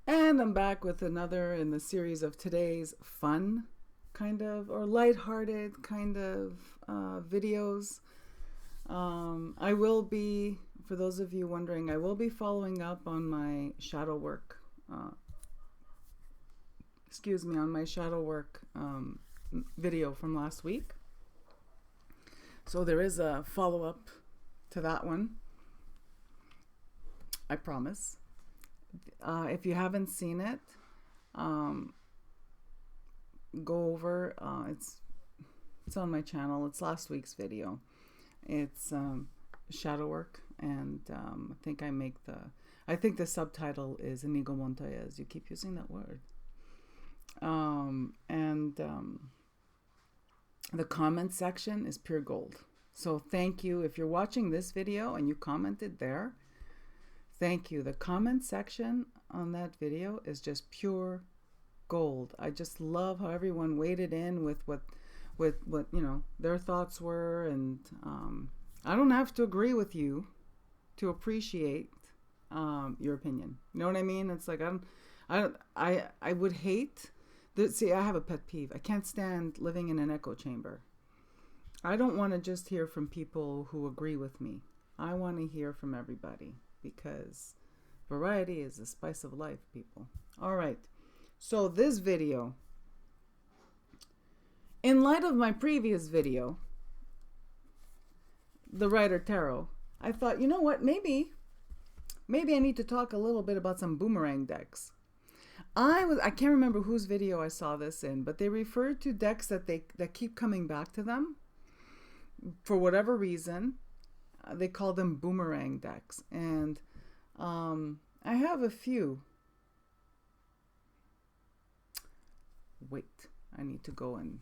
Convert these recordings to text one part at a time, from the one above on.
And I'm back with another in the series of today's fun kind of or lighthearted kind of videos. I will be, for those of you wondering, I will be following up on my shadow work. On my shadow work video from last week. So there is a follow-up to that one. I promise. If you haven't seen it, go over. It's on my channel. It's last week's video. It's shadow work, and I think the subtitle is Inigo Montoya. You keep using that word. The comment section is pure gold. So thank you. If you're watching this video and you commented there, thank you. The comment section on that video is just pure gold. I just love how everyone waded in with what their thoughts were, and I don't have to agree with you to appreciate your opinion. You know what I mean? It's like I would hate. See, I have a pet peeve. I can't stand living in an echo chamber. I don't want to just hear from people who agree with me. I want to hear from everybody, because variety is the spice of life, people. All right. So this video, in light of my previous video, the Ryder Tarot, I thought, you know what, maybe I need to talk a little bit about some boomerang decks. I can't remember whose video I saw this in, but they referred to decks that keep coming back to them for whatever reason. They call them boomerang decks, and I have a few. Wait, I need to go and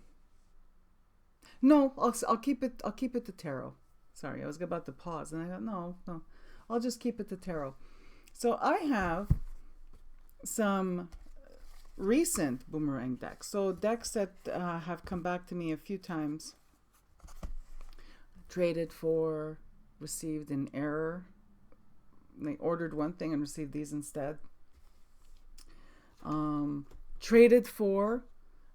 no, I'll keep it to tarot. Sorry, I was about to pause, and I thought no, I'll just keep it to tarot. So I have some recent boomerang decks. So decks that have come back to me a few times. Traded for, received in error. They ordered one thing and received these instead. Traded for,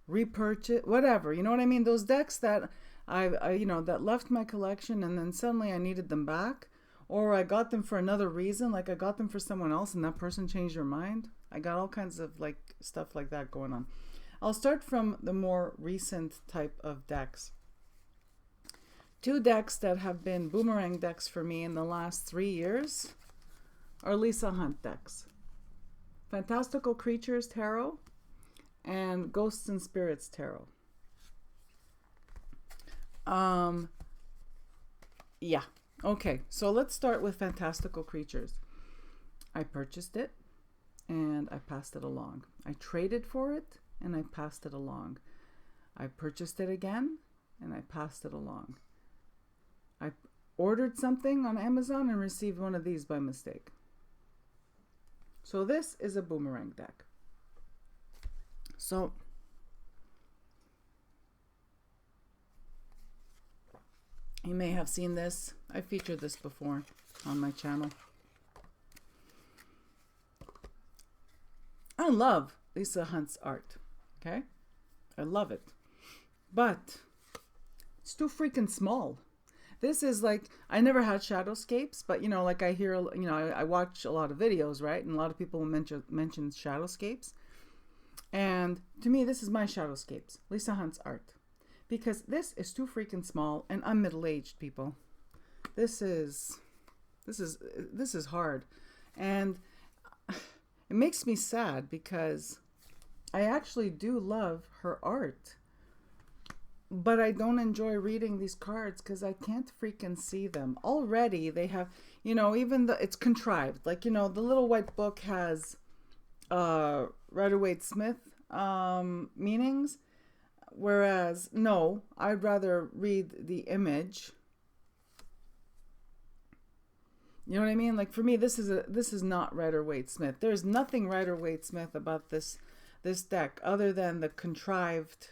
repurchase, whatever. You know what I mean? Those decks that I that left my collection, and then suddenly I needed them back, or I got them for another reason, like I got them for someone else and that person changed their mind. I got all kinds of stuff like that going on. I'll start from the more recent type of decks. Two decks that have been boomerang decks for me in the last 3 years are Lisa Hunt decks. Fantastical Creatures Tarot and Ghosts and Spirits Tarot. Yeah. Okay, so let's start with Fantastical Creatures. I purchased it and I passed it along. I traded for it and I passed it along. I purchased it again and I passed it along. I ordered something on Amazon and received one of these by mistake. So this is a boomerang deck. So you may have seen this. I featured this before on my channel. I love Lisa Hunt's art. Okay? I love it. But it's too freaking small. This is like, I never had shadowscapes, but I hear, I watch a lot of videos, right? And a lot of people mention shadowscapes. And to me, this is my shadowscapes, Lisa Hunt's art. Because this is too freaking small, and I'm middle-aged, people. This is hard. And it makes me sad because I actually do love her art. But I don't enjoy reading these cards because I can't freaking see them. Already they have, it's contrived. The little white book has Ryder Waite Smith meanings. Whereas, no, I'd rather read the image. You know what I mean? For me, this is not Ryder Waite Smith. There's nothing Ryder Waite Smith about this deck other than the contrived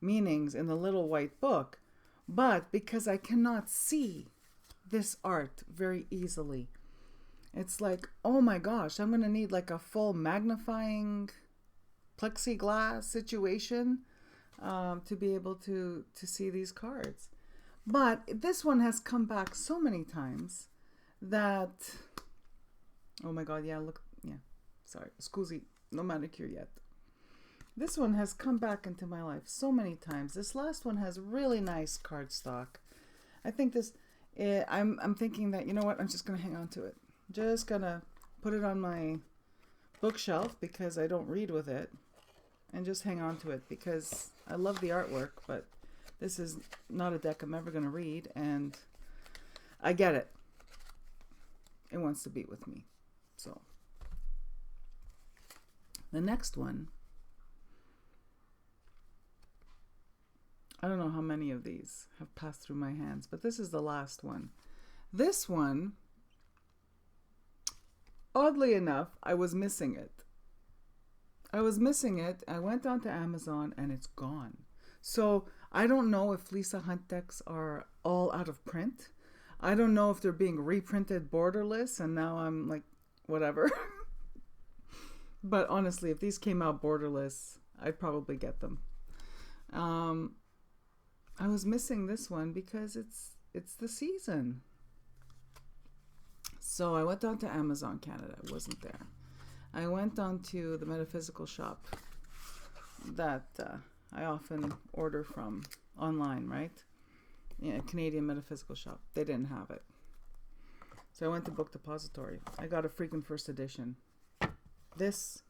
meanings in the little white book. But because I cannot see this art very easily, It's like, oh my gosh, I'm going to need like a full magnifying plexiglass situation to be able to see these cards. But this one has come back so many times that, oh my God, yeah, look, yeah, sorry, scusi, no manicure yet. This one has come back into my life so many times. This last one has really nice cardstock. I think this, I'm thinking that, you know what, I'm just going to hang on to it. Just going to put it on my bookshelf because I don't read with it, and just hang on to it because I love the artwork, but this is not a deck I'm ever going to read, and I get it. It wants to be with me. So the next one, I don't know how many of these have passed through my hands, but this is the last one. This one, oddly enough, I was missing it. I went onto Amazon and it's gone. So I don't know if Lisa Hunt decks are all out of print. I don't know if they're being reprinted borderless and now I'm like, whatever. But honestly, if these came out borderless, I'd probably get them. I was missing this one because it's the season. So I went on to Amazon Canada. It wasn't there. I went on to the metaphysical shop that I often order from online, right? Yeah, Canadian metaphysical shop. They didn't have it. So I went to Book Depository. I got a freaking first edition. This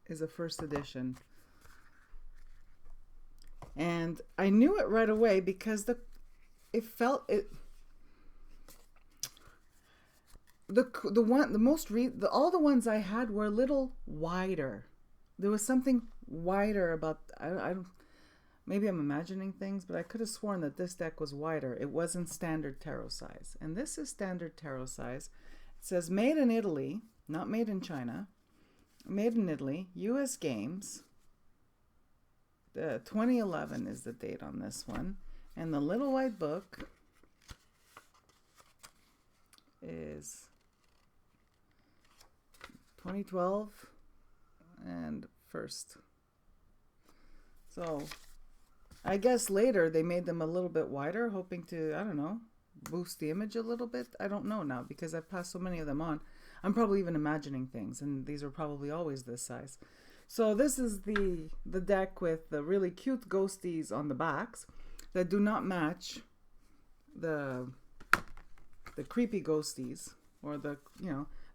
is a first edition. And I knew it right away because all the ones I had were a little wider. There was something wider about, maybe I'm imagining things, but I could have sworn that this deck was wider. It wasn't standard tarot size. And this is standard tarot size. It says made in Italy, not made in China. Made in Italy, US Games. 2011 is the date on this one. And the little white book is 2012 and first. So I guess later they made them a little bit wider, hoping to, I don't know, boost the image a little bit. I don't know now because I've passed so many of them on. I'm probably even imagining things, and these are probably always this size. So this is the deck with the really cute ghosties on the backs that do not match the creepy ghosties, or the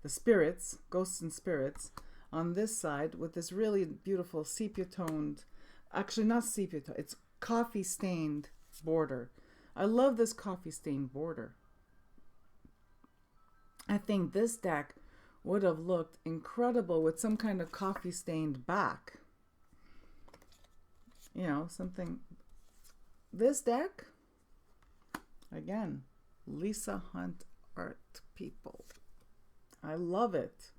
spirits, ghosts and spirits on this side, with this really beautiful sepia toned, actually not sepia toned, it's coffee stained border. I love this coffee stained border. I think this deck would have looked incredible with some kind of coffee stained back. You know, something. This deck, again, Lisa Hunt art, people. I love it.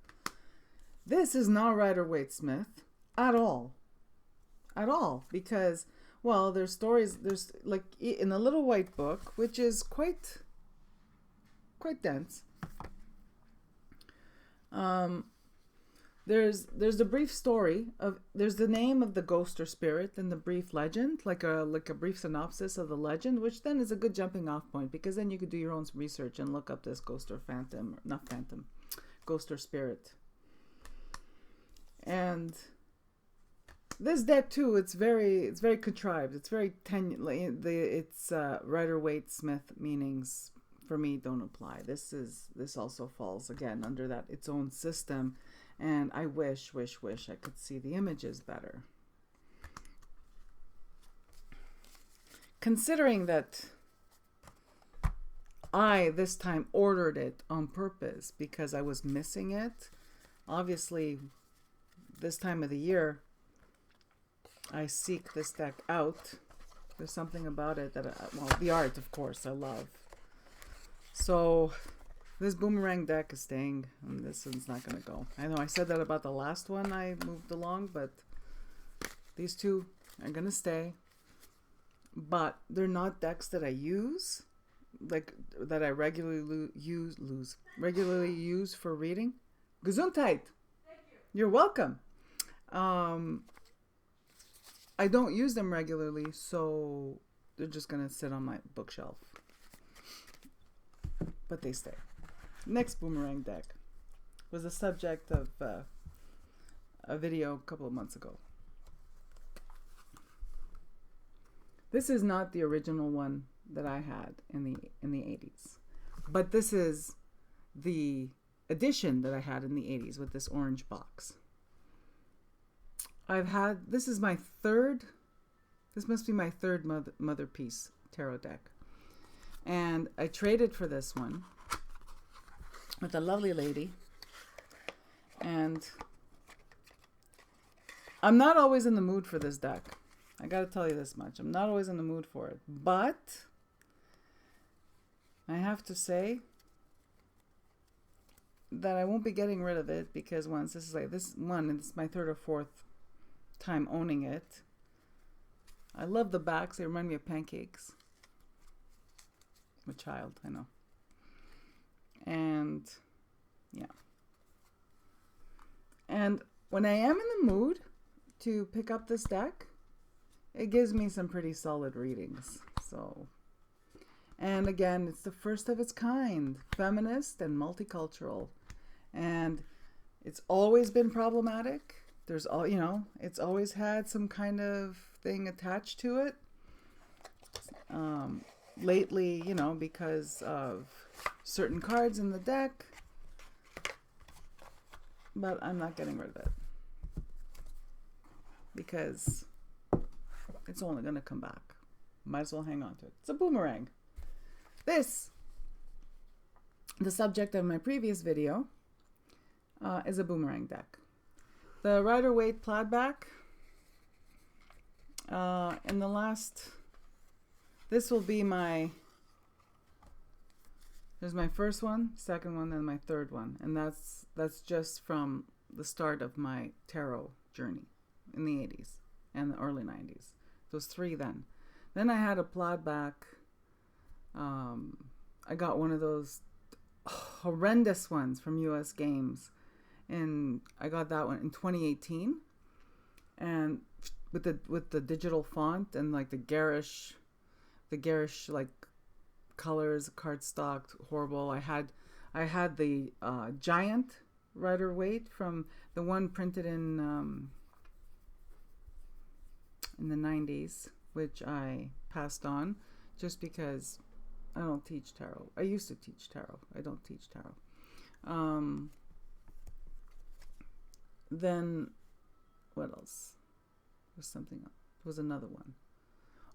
This is not Ryder Waite Smith at all. At all. Because, well, there's stories, there's like in the little white book, which is quite dense. There's a brief story of, there's the name of the ghost or spirit and the brief legend, like a brief synopsis of the legend, which then is a good jumping off point, because then you could do your own research and look up this ghost or ghost or spirit. And this deck too, it's very contrived. It's very it's Ryder Waite Smith meanings for me don't apply. This also falls again under that its own system, and I wish I could see the images better. Considering that I this time ordered it on purpose because I was missing it. Obviously, this time of the year, I seek this deck out. There's something about it that, well, the art, of course, I love. So this Boomerang deck is staying, and this one's not going to go. I know I said that about the last one I moved along, but these two are going to stay. But they're not decks that I use. like that I regularly use for reading. Gesundheit. You're welcome. I don't use them regularly, so they're just gonna sit on my bookshelf. But they stay. Next Boomerang deck was the subject of a video a couple of months ago. This is not the original one that I had in the 80s, but this is the edition that I had in the 80s with this orange box. This is my third, this must be my third Motherpeace tarot deck. And I traded for this one with a lovely lady. And I'm not always in the mood for this deck. I gotta tell you this much. I'm not always in the mood for it. But I have to say that I won't be getting rid of it because once this is my third or fourth time owning it. I love the backs. They remind me of pancakes. I'm a child, I know. And yeah. And when I am in the mood to pick up this deck, it gives me some pretty solid readings. So, and again, it's the first of its kind, feminist and multicultural. And it's always been problematic. There's all, it's always had some kind of thing attached to it. Lately, because of certain cards in the deck. But I'm not getting rid of it. Because it's only going to come back. Might as well hang on to it. It's a boomerang. The subject of my previous video, is a boomerang deck. The Ryder Waite plaid back. This will be there's my first one, second one, and my third one. And that's just from the start of my tarot journey in the 80s and the early 90s. Those three then. Then I had a plaid back. I got one of those horrendous ones from US Games. And I got that one in 2018. And with the digital font and like the garish like colors, cardstock, horrible. I had the giant Ryder Waite from the one printed in the 90s, which I passed on just because I don't teach tarot. I used to teach tarot. I don't teach tarot. Then what else? There's something else. There was another one.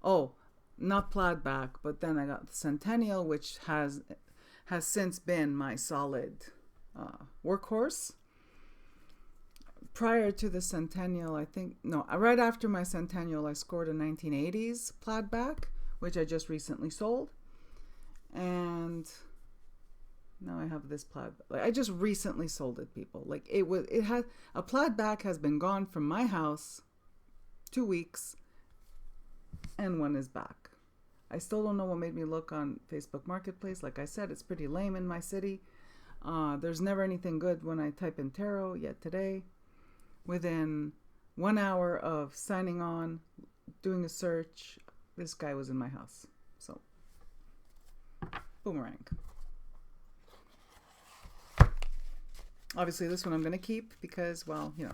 Oh, not plaid back, but then I got the Centennial, which has since been my solid workhorse. Prior to the Centennial, right after my Centennial, I scored a 1980s plaid back, which I just recently sold. And now I have this plaid. I just recently sold it, people. A plaid back has been gone from my house 2 weeks, and one is back. I still don't know what made me look on Facebook Marketplace. Like I said, it's pretty lame in my city. There's never anything good when I type in tarot, yet today, within 1 hour of signing on, doing a search, this guy was in my house. So, boomerang. Obviously, this one I'm going to keep because, well, it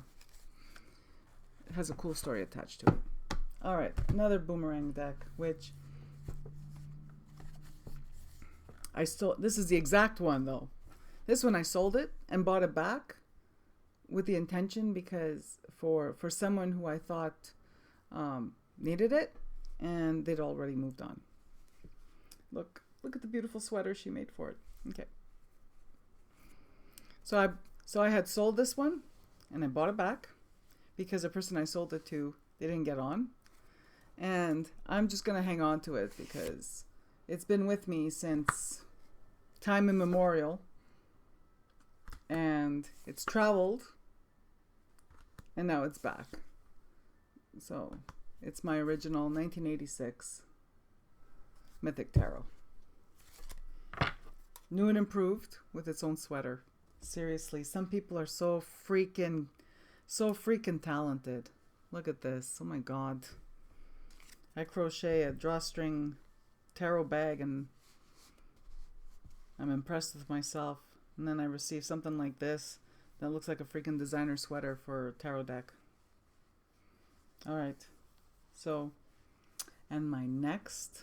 has a cool story attached to it. All right, another boomerang deck, which this is the exact one, though. This one I sold it and bought it back with the intention because for someone who I thought needed it, and they'd already moved on. Look at the beautiful sweater she made for it. Okay. So I had sold this one, and I bought it back because the person I sold it to, they didn't get on. And I'm just going to hang on to it because it's been with me since time immemorial. And it's traveled, and now it's back. So it's my original 1986 Mythic Tarot. New and improved with its own sweater. Seriously, some people are so freaking talented. Look at this. Oh my God. I crochet a drawstring tarot bag and I'm impressed with myself. And then I receive something like this that looks like a freaking designer sweater for a tarot deck. All right. So, and my next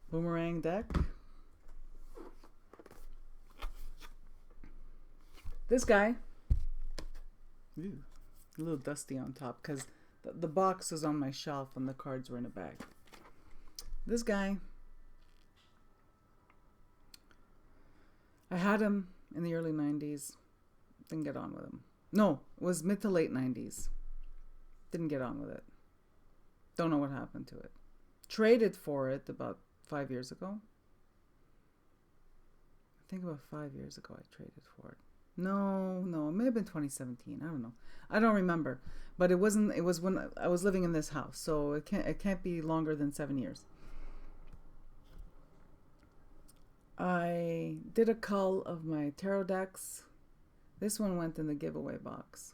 boomerang deck. This guy, a little dusty on top because the box was on my shelf and the cards were in a bag. This guy, I had him in the early 90s, didn't get on with him. No, it was mid to late 90s. Didn't get on with it. Don't know what happened to it. Traded for it about 5 years ago. I think about 5 years ago I traded for it. No, it may have been 2017. I don't know. I don't remember. But it was when I was living in this house, so it can't be longer than 7 years. I did a cull of my tarot decks. This one went in the giveaway box.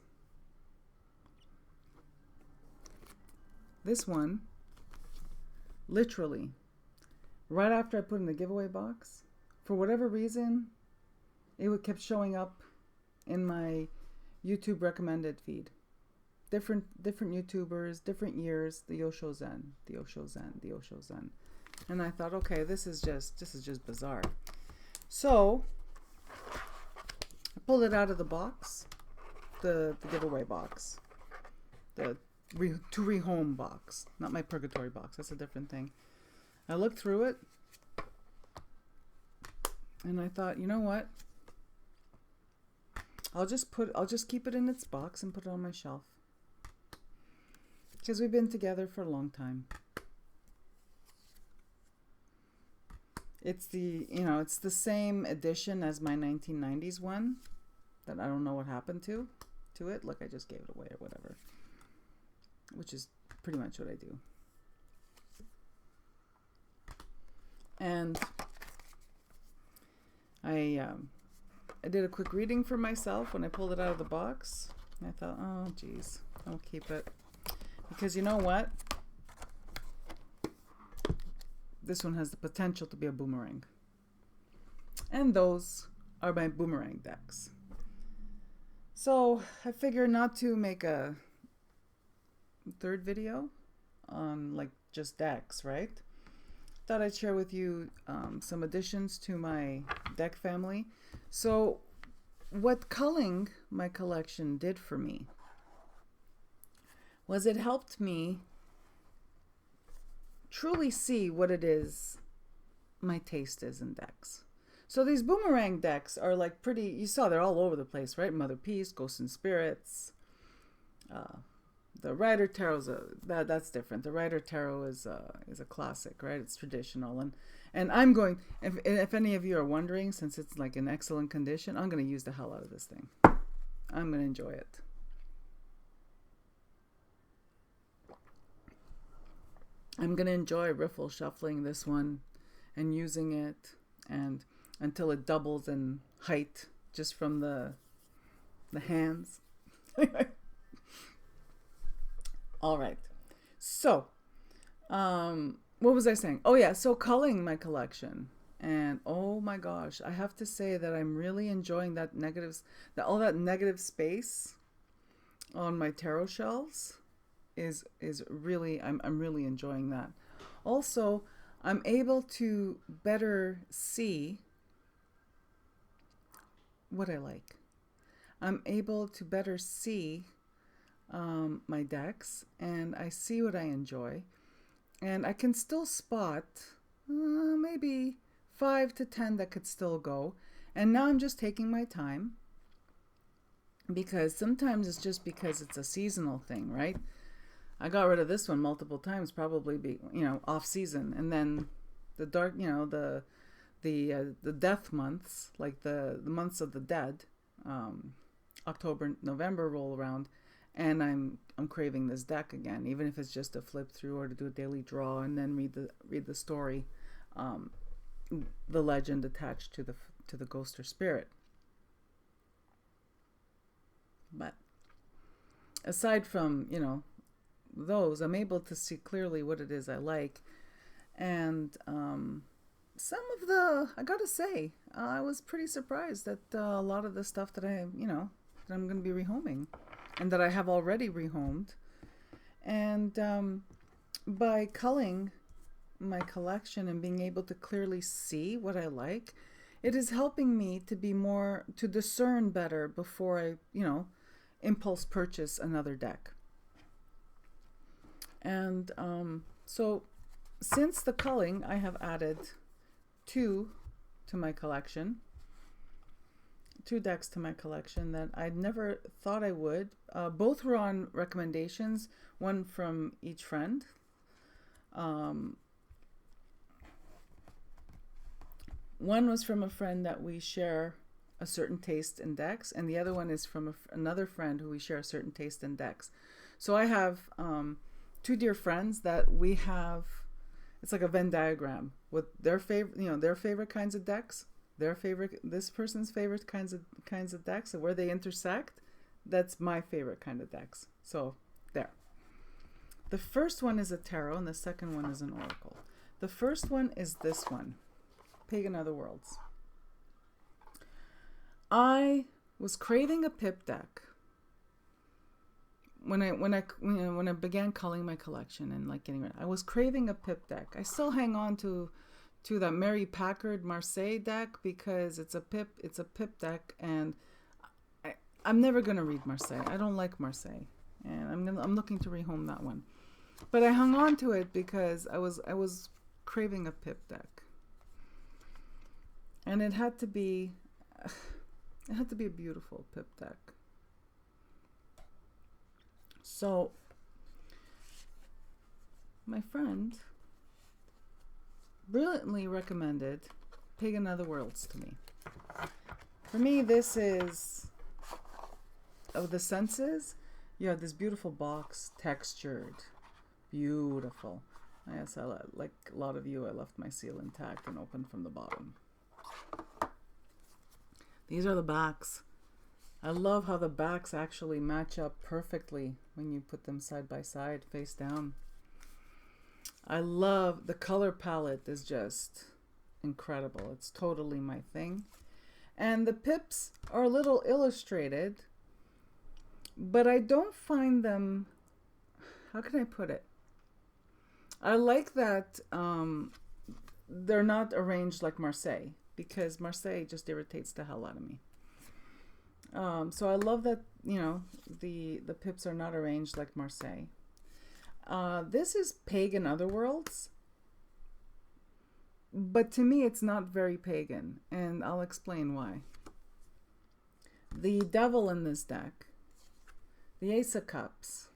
This one, literally, right after I put in the giveaway box, for whatever reason, it kept showing up in my YouTube recommended feed. Different YouTubers, different years, the Osho Zen. And I thought, okay, this is just bizarre. So I pulled it out of the box, the giveaway box, the to rehome box, not my purgatory box. That's a different thing. I looked through it and I thought, you know what? I'll just keep it in its box and put it on my shelf. Because we've been together for a long time. It's it's the same edition as my 1990s one that I don't know what happened to it. Look, I just gave it away or whatever. Which is pretty much what I do. And I did a quick reading for myself when I pulled it out of the box. And I thought, oh, geez, I'll keep it. Because you know what? This one has the potential to be a boomerang. And those are my boomerang decks. So I figure not to make a third video on like just decks, right? Thought I'd share with you some additions to my deck family. So what culling my collection did for me was it helped me truly see what it is my taste is in decks. So these boomerang decks are like pretty, you saw they're all over the place, right? Motherpeace, Ghosts and Spirits, the Ryder Tarot's that's different. The Ryder Tarot is a classic, right? It's traditional, and I'm going. If any of you are wondering, since it's like in excellent condition, I'm going to use the hell out of this thing. I'm going to enjoy it. I'm going to enjoy riffle shuffling this one, and using it, and until it doubles in height just from the hands. All right. So, what was I saying? Oh yeah, so culling my collection. And oh my gosh, I have to say that I'm really enjoying that all that negative space on my tarot shelves is really, I'm really enjoying that. Also, I'm able to better see what I like. I'm able to better see my decks, and I see what I enjoy, and I can still spot maybe 5 to 10 that could still go. And now I'm just taking my time, because sometimes it's just because it's a seasonal thing, right? I got rid of this one multiple times, probably off season, and then the dark, the death months, like the months of the dead, October, November roll around, and I'm craving this deck again, even if it's just to flip through or to do a daily draw and then read the story. the legend attached to the ghost or spirit. But aside from, those, I'm able to see clearly what it is I like. And some of I gotta say, I was pretty surprised that a lot of the stuff that that I'm going to be rehoming and that I have already rehomed. And by culling my collection and being able to clearly see what I like, it is helping me to discern better before I, impulse purchase another deck. And so since the culling, I have added 2 to my collection. 2 decks to my collection that I never thought I would. Both were on recommendations, one from each friend. One was from a friend that we share a certain taste in decks, and the other one is from another friend who we share a certain taste in decks. So I have 2 dear friends that we have. It's like a Venn diagram with their favorite kinds of decks, this person's favorite kinds of decks, and where they intersect, that's my favorite kind of decks. So there. The first one is a tarot, and the second one is an oracle. The first one is this one, Pagan Otherworlds. I was craving a pip deck when I began culling my collection and like getting rid. I was craving a pip deck. I still hang on to that Mary Packard Marseille deck because it's a pip deck, and I'm never gonna read Marseille. I don't like Marseille, and I'm looking to rehome that one. But I hung on to it because I was craving a pip deck, and it had to be a beautiful pip deck. So my friend brilliantly recommended Pagan Otherworlds to me. For me, this is, of the senses, you have this beautiful box, textured, beautiful. Yes, like a lot of you, I left my seal intact and open from the bottom. These are the backs. I love how the backs actually match up perfectly when you put them side by side, face down. I love the color palette, is just incredible. It's totally my thing. And the pips are a little illustrated, but I don't find them, how can I put it? I like that they're not arranged like Marseille, because Marseille just irritates the hell out of me. So I love that, the pips are not arranged like Marseille. This is Pagan Otherworlds, but to me it's not very pagan, and I'll explain why. The devil in this deck, the Ace of Cups,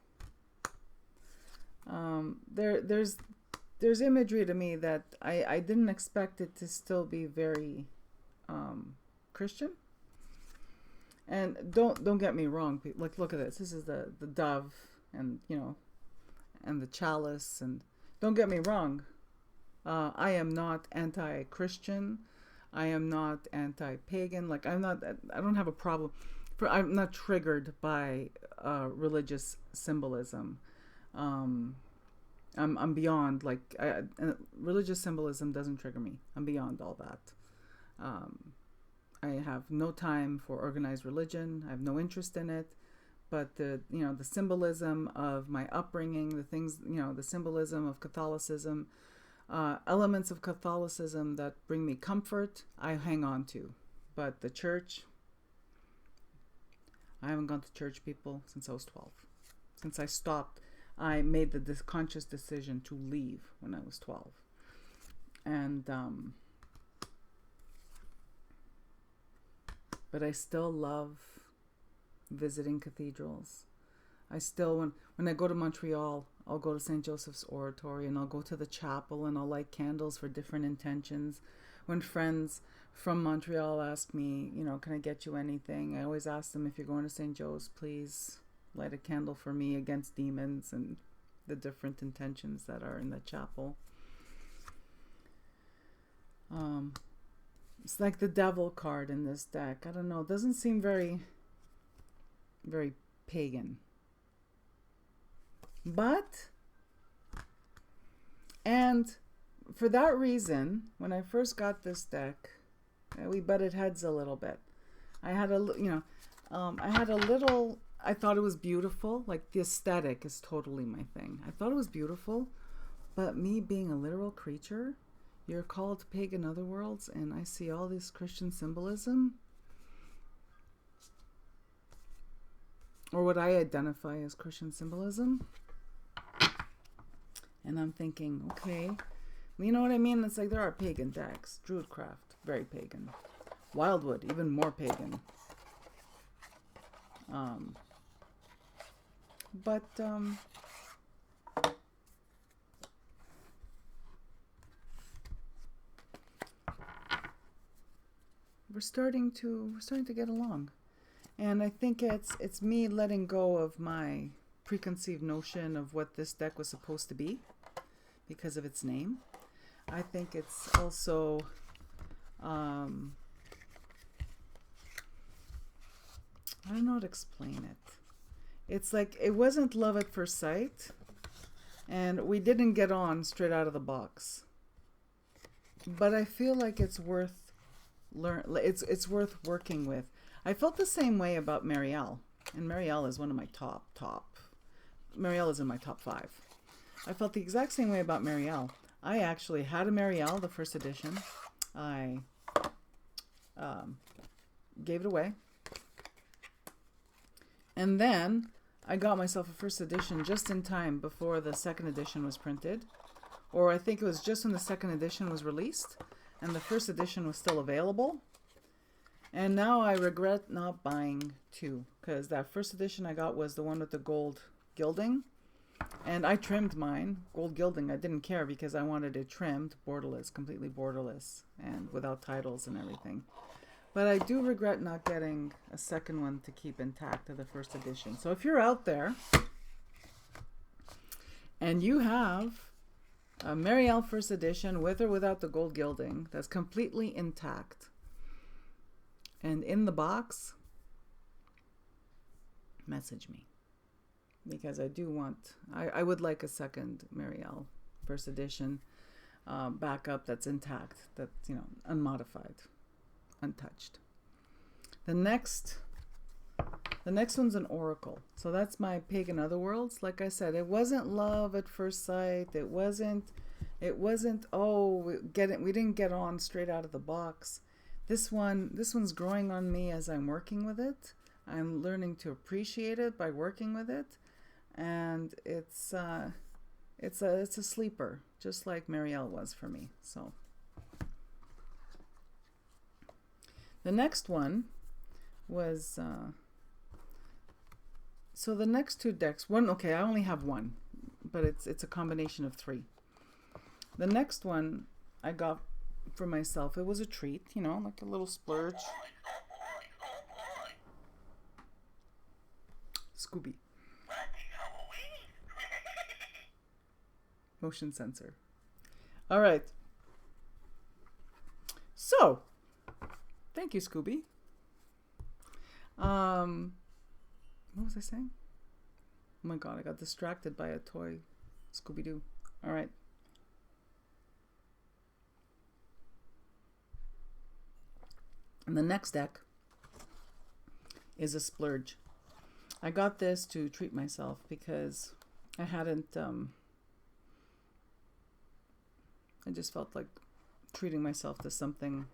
there's imagery to me that I didn't expect it to still be very Christian. And don't get me wrong, like, look at this. This is the dove, and and the chalice, and don't get me wrong, I am not anti-Christian. I am not anti-pagan. Like, I don't have a problem. I'm not triggered by religious symbolism. I'm beyond, like, religious symbolism doesn't trigger me. I'm beyond all that. I have no time for organized religion. I have no interest in it. But the symbolism of my upbringing, the things, the symbolism of Catholicism, elements of Catholicism that bring me comfort, I hang on to. But the church, I haven't gone to church, people, since I was 12. Since I stopped, I made the conscious decision to leave when I was 12. And but I still love visiting cathedrals. I still, when I go to Montreal, I'll go to St. Joseph's Oratory, and I'll go to the chapel, and I'll light candles for different intentions. When friends from Montreal ask me, can I get you anything? I always ask them, if you're going to St. Joe's, please light a candle for me against demons and the different intentions that are in the chapel. It's like the devil card in this deck. I don't know. It doesn't seem very pagan. But, and for that reason, when I first got this deck, we butted heads a little bit. I had a, I thought it was beautiful. Like, the aesthetic is totally my thing. I thought it was beautiful, but me being a literal creature, you're called pagan otherworlds, and I see all this Christian symbolism, or what I identify as Christian symbolism. And I'm thinking, okay, you know what I mean? It's like there are pagan decks. Druidcraft, very pagan. Wildwood, even more pagan. We're starting to get along. And I think it's me letting go of my preconceived notion of what this deck was supposed to be because of its name. I think it's also I don't know how to explain it. It's like it wasn't love at first sight, and we didn't get on straight out of the box. But I feel like it's worth it's worth working with. I felt the same way about Marielle, and Marielle is one of my top. Marielle is in my top 5. I felt the exact same way about Marielle. I actually had a Marielle, the first edition. I gave it away. And then I got myself a first edition just in time before the second edition was printed. Or I think it was just when the second edition was released and the first edition was still available. And now I regret not buying 2, because that first edition I got was the one with the gold gilding. And I trimmed mine, gold gilding. I didn't care because I wanted it trimmed, borderless, completely borderless, and without titles and everything. But I do regret not getting a second one to keep intact of the first edition. So if you're out there and you have a Marielle first edition with or without the gold gilding that's completely intact and in the box, message me. Because I do want, I would like a second Marielle first edition backup that's intact, that's, unmodified, untouched. The next one's an oracle. So that's my Pagan Otherworlds. Like I said, it wasn't love at first sight. It wasn't, we didn't get on straight out of the box. This one's growing on me as I'm working with it. I'm learning to appreciate it by working with it. And it's a sleeper, just like Marielle was for me. So the next one was so the next 2 decks. I only have 1, but it's a combination of 3. The next one I got for myself. It was a treat, like a little splurge. Scooby. Motion sensor. All right. So, thank you, Scooby. What was I saying? Oh my God, I got distracted by a toy Scooby-Doo. All right. And the next deck is a splurge. I got this to treat myself because I hadn't I just felt like treating myself to something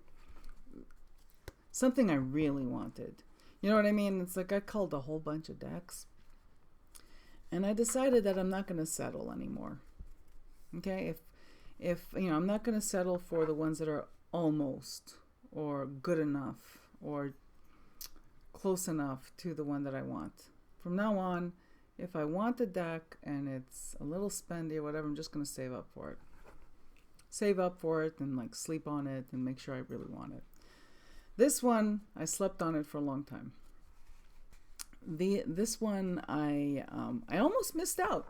I really wanted. You know what I mean? It's like I culled a whole bunch of decks and I decided that I'm not going to settle anymore. Okay? If I'm not going to settle for the ones that are almost or good enough or close enough to the one that I want. From now on, if I want the deck and it's a little spendy or whatever, I'm just going to save up for it. Save up for it and like sleep on it and make sure I really want it. This one, I slept on it for a long time. This one, I almost missed out.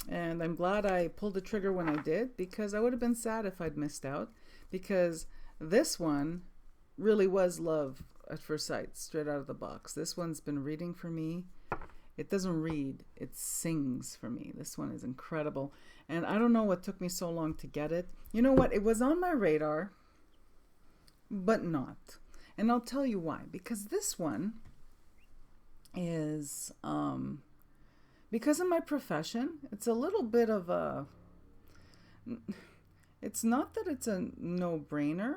And I'm glad I pulled the trigger when I did, because I would have been sad if I'd missed out, because this one really was love at first sight, straight out of the box. This one's been reading for me. It doesn't read, it sings for me. This one is incredible. And I don't know what took me so long to get it. You know what? It was on my radar, but not. And I'll tell you why. Because this one is, because of my profession, it's a little bit of a, it's not that it's a no-brainer.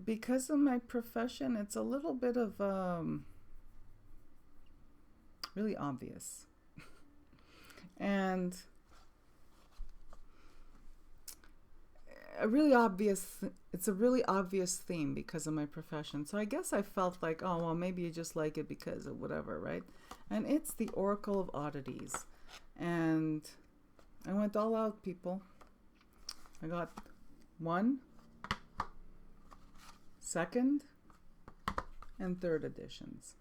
Because of my profession, it's a little bit of, really obvious. And it's a really obvious theme because of my profession. So I guess I felt like, oh, well, maybe you just like it because of whatever, right? And it's the Oracle of Oddities. And I went all out, people. I got 1, 2nd, and 3rd editions.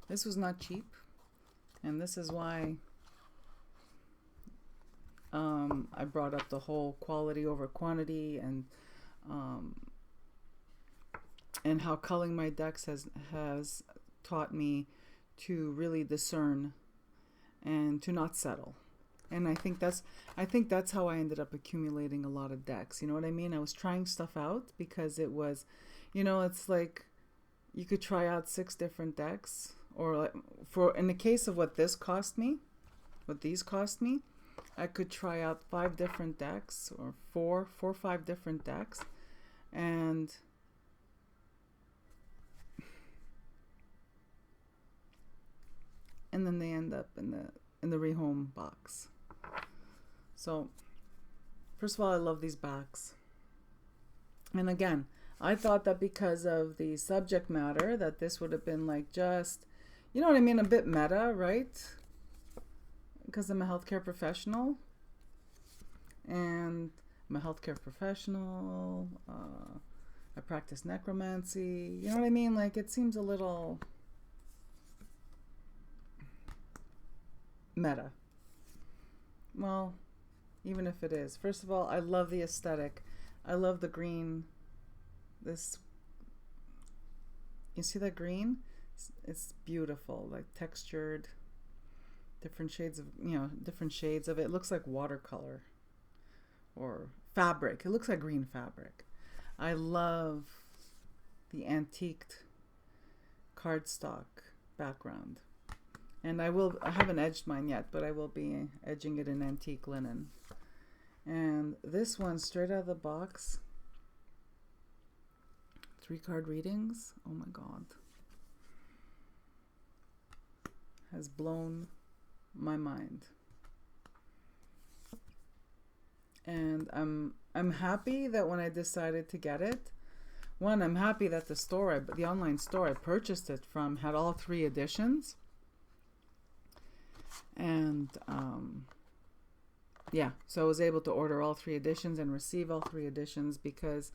This was not cheap, and this is why I brought up the whole quality over quantity, and how culling my decks has taught me to really discern and to not settle. And I think that's how I ended up accumulating a lot of decks. You know what I mean? I was trying stuff out because it was, it's like you could try out 6 different decks, or like in the case of what these cost me, I could try out 5 different decks, or 4 or 5 different decks, and then they end up in the rehome box. So, first of all, I love these backs. And again, I thought that because of the subject matter, that this would have been like just, you know what I mean, a bit meta, right? Because I'm a healthcare professional. And I'm a healthcare professional. I practice necromancy. You know what I mean? Like, it seems a little meta. Well, even if it is. First of all, I love the aesthetic. I love the green. You see that green? It's beautiful, like textured, different shades of it. It looks like watercolor or fabric. It looks like green fabric. I love the antiqued cardstock background. And I haven't edged mine yet, but I will be edging it in antique linen. And this one, straight out of the box, 3 card readings. Oh my God. Has blown my mind. And I'm happy that when I decided to get it, one, I'm happy that the online store I purchased it from had all 3 editions. And yeah, so I was able to order all 3 editions and receive all 3 editions, because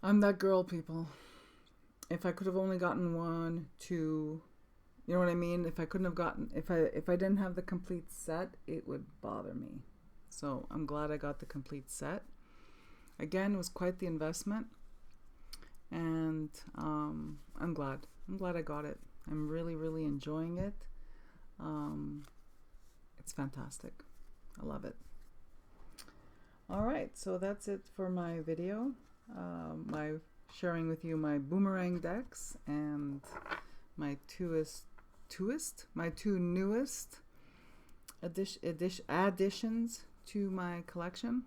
I'm that girl, people. If I could have only gotten 1, 2, you know what I mean? If I couldn't have gotten, if I didn't have the complete set, it would bother me. So I'm glad I got the complete set. Again, it was quite the investment, and I'm glad I got it. I'm really, really enjoying it. It's fantastic. I love it. All right, so that's it for my video. My sharing with you my Boomerang decks and my two newest additions to my collection.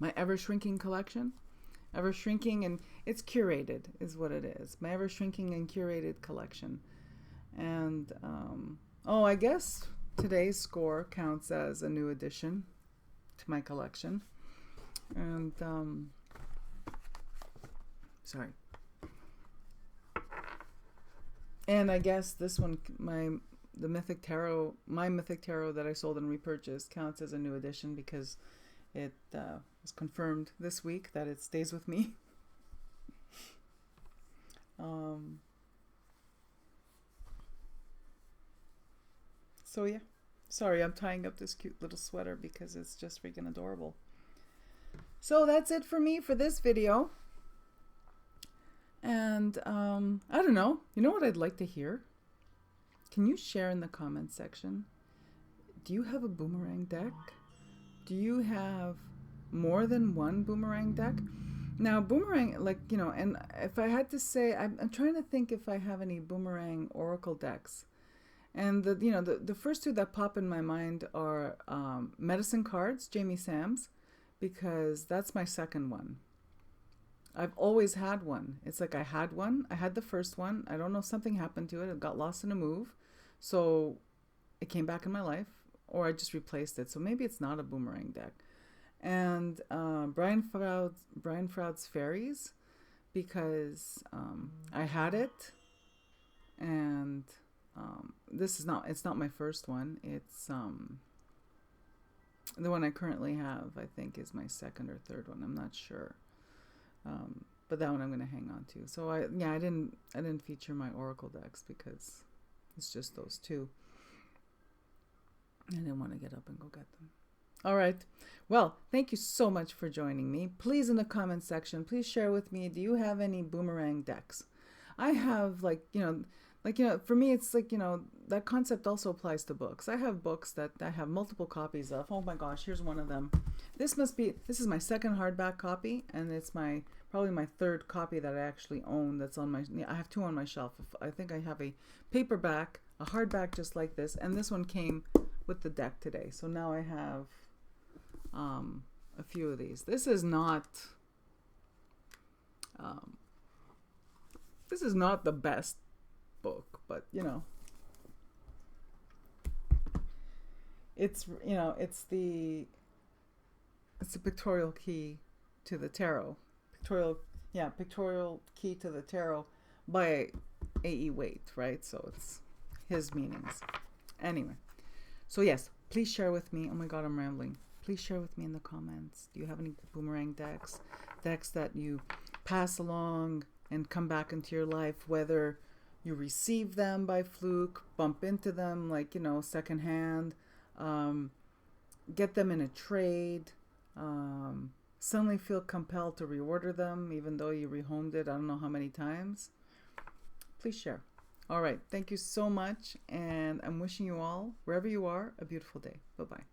My ever-shrinking collection. Ever-shrinking, and it's curated is what it is. My ever-shrinking and curated collection. And, I guess today's score counts as a new addition to my collection. And, sorry. And I guess this one, my mythic tarot that I sold and repurchased counts as a new addition, because it was confirmed this week that it stays with me. So yeah, sorry, I'm tying up this cute little sweater because it's just freaking adorable. So that's it for me for this video. And I don't know. You know what I'd like to hear? Can you share in the comments section? Do you have a boomerang deck? Do you have more than one boomerang deck? Now, boomerang, like, you know, and if I had to say, I'm trying to think if I have any boomerang oracle decks. And the first two that pop in my mind are Medicine Cards, Jamie Sam's, because that's my second one. I've always had one. It's like I had one. I had the first one. I don't know, something happened to it. It got lost in a move. So it came back in my life, or I just replaced it. So maybe it's not a boomerang deck. And Brian Froud's Fairies, because I had it, and it's not my first one. It's the one I currently have, I think, is my second or third one. I'm not sure. But that one I'm going to hang on to. So I didn't feature my oracle decks because it's just those two. I didn't want to get up and go get them. All right. Well, thank you so much for joining me. Please, in the comment section, please share with me, do you have any boomerang decks? I have, for me, it's like, that concept also applies to books. I have books that I have multiple copies of. Oh my gosh, here's one of them. This is my second hardback copy, and it's probably my third copy that I actually own that's on I have two on my shelf. I think I have a paperback, a hardback just like this, and this one came with the deck today. So now I have a few of these. This is not the best book, but it's the pictorial key to the tarot. Pictorial key to the tarot by A.E. Waite, right? So it's his meanings. Anyway, so yes, please share with me. Oh my God, I'm rambling. Please share with me in the comments. Do you have any boomerang decks that you pass along and come back into your life, whether you receive them by fluke, bump into them secondhand, get them in a trade, suddenly feel compelled to reorder them even though you rehomed it I don't know how many times? Please share. All right, thank you so much, and I'm wishing you all, wherever you are, a beautiful day. Bye-bye.